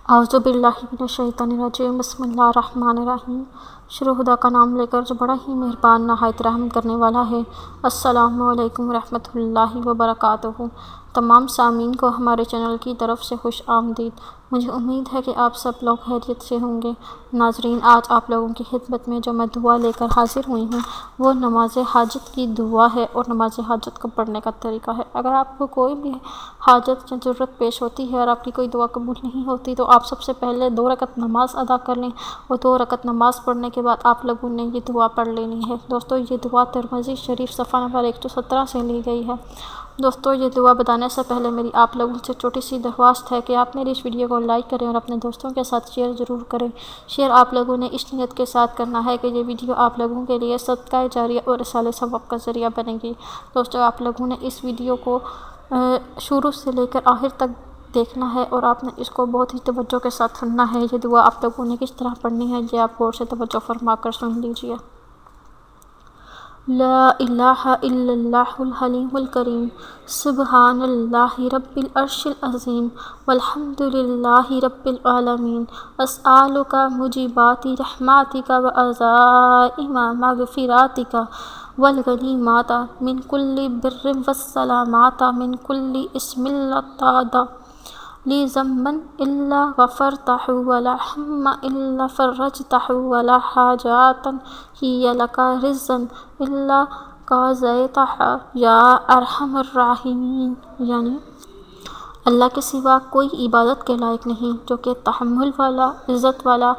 اعوذ باللہ من الشیطان الرجیم بسم اللہ الرحمن الرحیم۔ شروع خدا کا نام لے کر جو بڑا ہی مہربان نہایت رحم کرنے والا ہے۔ السلام علیکم ورحمۃ اللہ وبرکاتہ۔ تمام سامعین کو ہمارے چینل کی طرف سے خوش آمدید۔ مجھے امید ہے کہ آپ سب لوگ خیریت سے ہوں گے۔ ناظرین، آج آپ لوگوں کی خدمت میں جو میں دعا لے کر حاضر ہوئی ہوں وہ نماز حاجت کی دعا ہے اور نماز حاجت کو پڑھنے کا طریقہ ہے۔ اگر آپ کو کوئی بھی حاجت یا ضرورت پیش ہوتی ہے اور آپ کی کوئی دعا قبول نہیں ہوتی تو آپ سب سے پہلے 2 رکعت نماز ادا کر لیں اور 2 رکعت نماز پڑھنے کے بعد آپ لوگوں نے یہ دعا پڑھ لینی ہے۔ دوستو، یہ دعا ترمذی شریف صفحہ نمبر 117 سے لی گئی ہے۔ دوستو، یہ دعا بتانے سے پہلے میری آپ لوگوں سے چھوٹی سی درخواست ہے کہ آپ میری اس ویڈیو کو لائک کریں اور اپنے دوستوں کے ساتھ شیئر ضرور کریں۔ شیئر آپ لوگوں نے اس نیت کے ساتھ کرنا ہے کہ یہ ویڈیو آپ لوگوں کے لیے صدقہ جاریہ اور رسالہ ثواب کا ذریعہ بنے گی۔ دوستو، آپ لوگوں نے اس ویڈیو کو شروع سے لے کر آخر تک دیکھنا ہے اور آپ نے اس کو بہت ہی توجہ کے ساتھ سننا ہے۔ یہ دعا آپ لوگوں نے کس طرح پڑھنی ہے یہ آپ غور سے توجہ فرما کر سن لیجیے۔ لا الہ الا اللہ الحلیم الکریم، سبحان اللہ رب العرش العظیم، والحمد للہ رب العالمین، اسألک موجبات رحمتک وعزائم مغفرتک والغنیمات من کل بر والسلامات من کل اسم لا لی ذنب الا غفرتہ ولا ہم الا فرجتہ ولا حاجات ہی لک رضا الا قضیتہا یا ارحم الراحمین۔ یعنی اللہ کے سوا کوئی عبادت کے لائق نہیں، جو کہ تحمل والا، عزت والا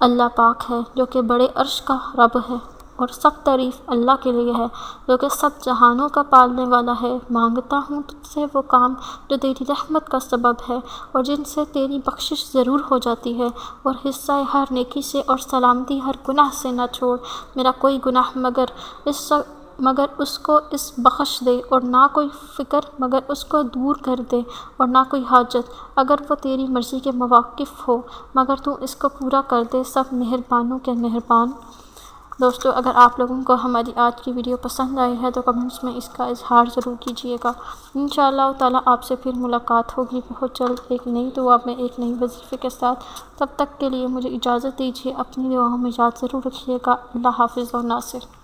اللہ پاک ہے، جو کہ بڑے عرش کا رب ہے، اور سب تعریف اللہ کے لیے ہے جو کہ سب جہانوں کا پالنے والا ہے۔ مانگتا ہوں تجھ سے وہ کام جو تیری رحمت کا سبب ہے اور جن سے تیری بخشش ضرور ہو جاتی ہے، اور حصہ ہر نیکی سے اور سلامتی ہر گناہ سے نہ چھوڑ میرا کوئی گناہ مگر اس کو اس بخش دے، اور نہ کوئی فکر مگر اس کو دور کر دے، اور نہ کوئی حاجت اگر وہ تیری مرضی کے مواقف ہو مگر تو اس کو پورا کر دے، سب مہربانوں کے مہربان۔ دوستو، اگر آپ لوگوں کو ہماری آج کی ویڈیو پسند آئی ہے تو کمنٹس میں اس کا اظہار ضرور کیجیے گا۔ انشاءاللہ تعالیٰ آپ سے پھر ملاقات ہوگی بہت جلد ایک نئی دعا میں ایک نئی وظیفے کے ساتھ۔ تب تک کے لیے مجھے اجازت دیجیے، اپنی دعاؤں میں یاد ضرور رکھیے گا۔ اللہ حافظ و ناصر۔